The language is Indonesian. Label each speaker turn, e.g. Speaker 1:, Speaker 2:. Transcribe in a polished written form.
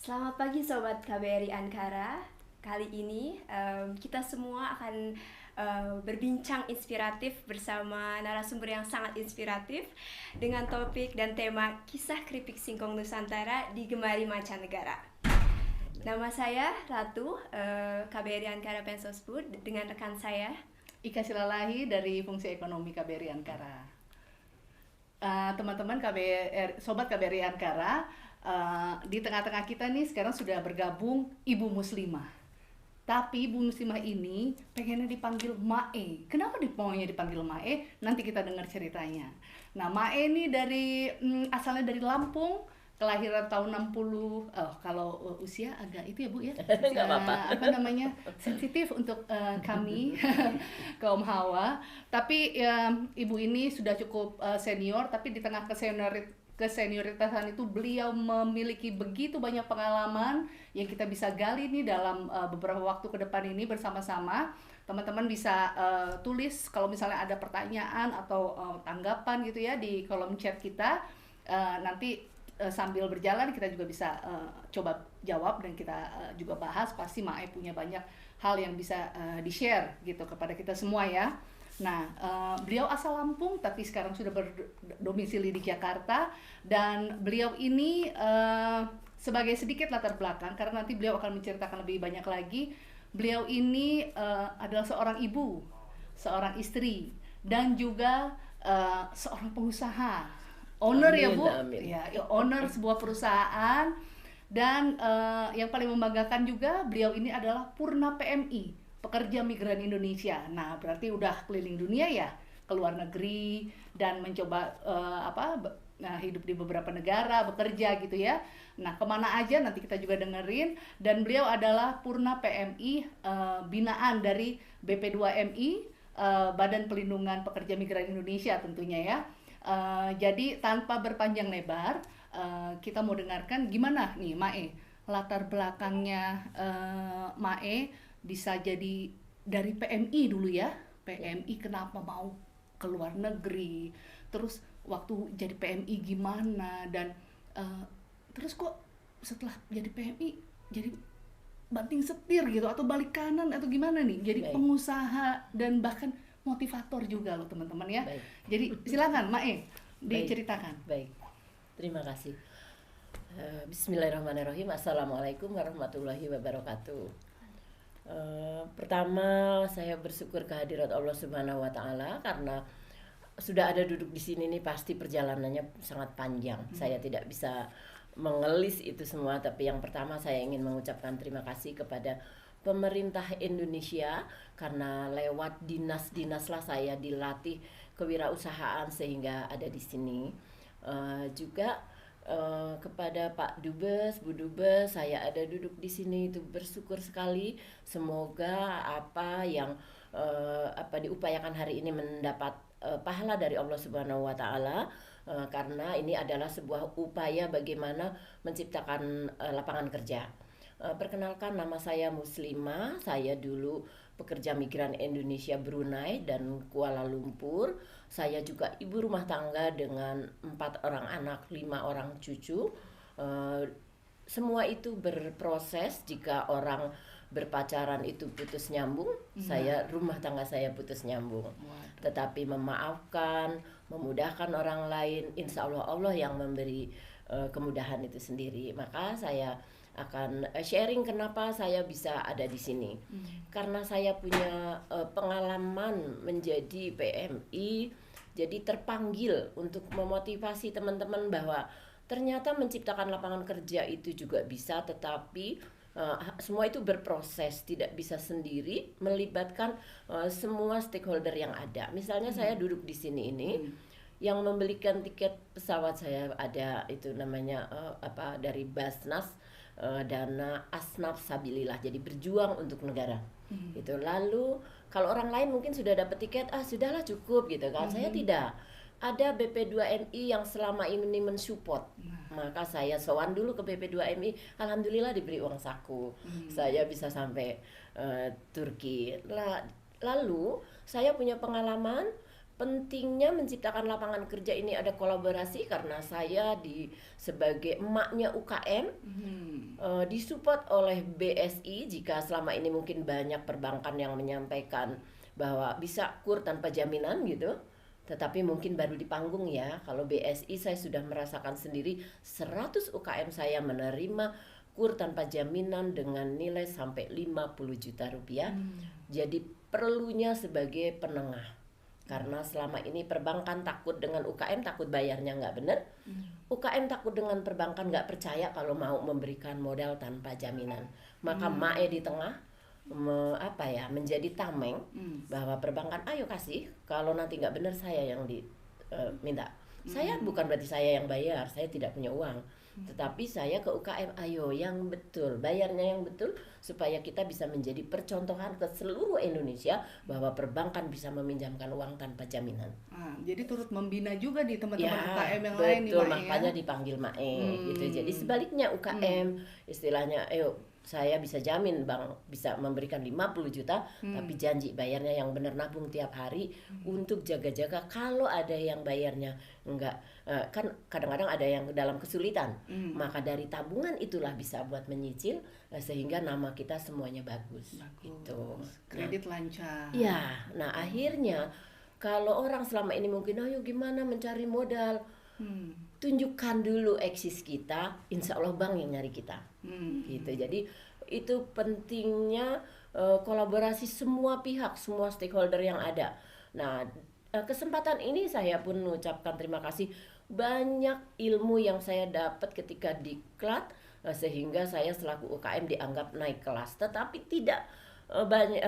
Speaker 1: Selamat pagi Sobat KBRI Ankara. Kali ini kita semua akan berbincang inspiratif bersama narasumber yang sangat inspiratif dengan topik dan tema kisah keripik singkong Nusantara digemari mancanegara. Nama saya Ratu, KBRI Ankara Pensosbud, dengan rekan saya
Speaker 2: Ika Silalahi dari Fungsi Ekonomi KBRI Ankara. Teman-teman Sobat KBRI Ankara, di tengah-tengah kita nih sekarang sudah bergabung Ibu Muslimah. Tapi Ibu Muslimah ini pengennya dipanggil Mae. Kenapa maunya dipanggil Mae? Nanti kita dengar ceritanya. Nah, Mae ini asalnya dari Lampung, kelahiran tahun 60. Kalau usia agak itu ya Bu ya.
Speaker 3: Nggak apa-apa.
Speaker 2: Apa namanya? Sensitif untuk kami kaum Hawa. Tapi ibu ini sudah cukup senior, tapi di tengah kesenioritasan itu beliau memiliki begitu banyak pengalaman yang kita bisa gali nih dalam beberapa waktu ke depan ini bersama-sama. Teman-teman bisa tulis kalau misalnya ada pertanyaan atau tanggapan gitu ya di kolom chat kita. Nanti sambil berjalan kita juga bisa coba jawab dan kita juga bahas. Pasti Mae punya banyak hal yang bisa di-share gitu kepada kita semua ya. Nah, beliau asal Lampung tapi sekarang sudah berdomisili di Jakarta, dan beliau ini sebagai sedikit latar belakang karena nanti beliau akan menceritakan lebih banyak lagi. Beliau ini adalah seorang ibu, seorang istri, dan juga seorang pengusaha, owner. Amin, ya Bu, amin. Ya, owner sebuah perusahaan. Dan yang paling membanggakan juga beliau ini adalah Purna PMI, pekerja migran Indonesia. Nah, berarti udah keliling dunia ya, ke luar negeri dan mencoba hidup di beberapa negara, bekerja gitu ya. Nah, kemana aja nanti kita juga dengerin. Dan beliau adalah Purna PMI, binaan dari BP2MI, Badan Pelindungan Pekerja Migran Indonesia tentunya ya. Jadi tanpa berpanjang lebar, kita mau dengarkan gimana nih Mae, latar belakangnya Mae bisa jadi dari PMI dulu ya. PMI kenapa mau ke luar negeri, terus waktu jadi PMI gimana, dan terus kok setelah jadi PMI jadi banting setir gitu atau balik kanan atau gimana nih jadi pengusaha dan bahkan motivator juga loh teman-teman ya. Baik. Jadi silakan Mae diceritakan.
Speaker 3: Baik. Terima kasih. Bismillahirrahmanirrahim. Assalamualaikum warahmatullahi wabarakatuh. Pertama saya bersyukur kehadirat Allah Subhanahu wa taala karena sudah ada duduk di sini nih, pasti perjalanannya sangat panjang. Saya tidak bisa mengelis itu semua, tapi yang pertama saya ingin mengucapkan terima kasih kepada pemerintah Indonesia karena lewat dinas-dinas lah saya dilatih kewirausahaan sehingga ada di sini. Juga kepada Pak Dubes, Bu Dubes, saya ada duduk di sini, itu bersyukur sekali. Semoga apa yang diupayakan hari ini mendapat pahala dari Allah Subhanahu wa taala, karena ini adalah sebuah upaya bagaimana menciptakan lapangan kerja. Perkenalkan, nama saya Muslimah. Saya dulu pekerja migran Indonesia Brunei dan Kuala Lumpur. Saya juga ibu rumah tangga dengan 4 orang anak, 5 orang cucu. Semua itu berproses. Jika orang berpacaran itu putus nyambung, rumah tangga saya putus nyambung. Tetapi memaafkan, memudahkan orang lain, insya Allah Allah yang memberi kemudahan itu sendiri. Maka saya akan sharing kenapa saya bisa ada di sini. Karena saya punya pengalaman menjadi PMI, jadi terpanggil untuk memotivasi teman-teman bahwa ternyata menciptakan lapangan kerja itu juga bisa, tetapi semua itu berproses, tidak bisa sendiri, melibatkan semua stakeholder yang ada. Misalnya saya duduk di sini ini, yang membelikan tiket pesawat saya ada, itu namanya dari Basnas, dana Asnaf Sabilillah, jadi berjuang untuk negara. Gitu. Lalu kalau orang lain mungkin sudah dapat tiket, sudahlah cukup gitu kan. Saya tidak. Ada BP2MI yang selama ini mensupport. Maka saya sowan dulu ke BP2MI, alhamdulillah diberi uang saku. Saya bisa sampai Turki. Lalu saya punya pengalaman pentingnya menciptakan lapangan kerja ini ada kolaborasi karena saya sebagai emaknya UKM disupport oleh BSI. Jika selama ini mungkin banyak perbankan yang menyampaikan bahwa bisa kur tanpa jaminan gitu, tetapi mungkin baru di panggung ya. Kalau BSI saya sudah merasakan sendiri 100 UKM saya menerima kur tanpa jaminan dengan nilai sampai 50 juta rupiah. Jadi perlunya sebagai penengah. Karena selama ini perbankan takut dengan UKM, takut bayarnya nggak benar. UKM takut dengan perbankan, nggak percaya kalau mau memberikan modal tanpa jaminan. Maka MAE di tengah menjadi tameng bahwa perbankan ayo kasih, kalau nanti nggak benar saya yang diminta. Saya bukan berarti saya yang bayar, saya tidak punya uang, tetapi saya ke UKM ayo yang betul, bayarnya yang betul supaya kita bisa menjadi percontohan ke seluruh Indonesia bahwa perbankan bisa meminjamkan uang tanpa jaminan.
Speaker 2: Jadi turut membina juga di teman-teman
Speaker 3: Ya,
Speaker 2: UKM yang lain nih,
Speaker 3: betul,
Speaker 2: Mak,
Speaker 3: makanya
Speaker 2: ya.
Speaker 3: dipanggil MAE gitu. Jadi sebaliknya UKM istilahnya ayo saya bisa jamin Bang bisa memberikan 50 juta tapi janji bayarnya yang benar, nabung tiap hari untuk jaga-jaga kalau ada yang bayarnya enggak, kan kadang-kadang ada yang dalam kesulitan, maka dari tabungan itulah bisa buat menyicil sehingga nama kita semuanya bagus. Gitu.
Speaker 2: Kredit lancar.
Speaker 3: Ya, nah akhirnya kalau orang selama ini mungkin ayo gimana mencari modal, tunjukkan dulu eksis kita, insya Allah bank yang nyari kita. Gitu. Jadi itu pentingnya kolaborasi semua pihak, semua stakeholder yang ada. Nah, kesempatan ini saya pun mengucapkan terima kasih, banyak ilmu yang saya dapat ketika diklat sehingga saya selaku UKM dianggap naik kelas, tetapi tidak banyak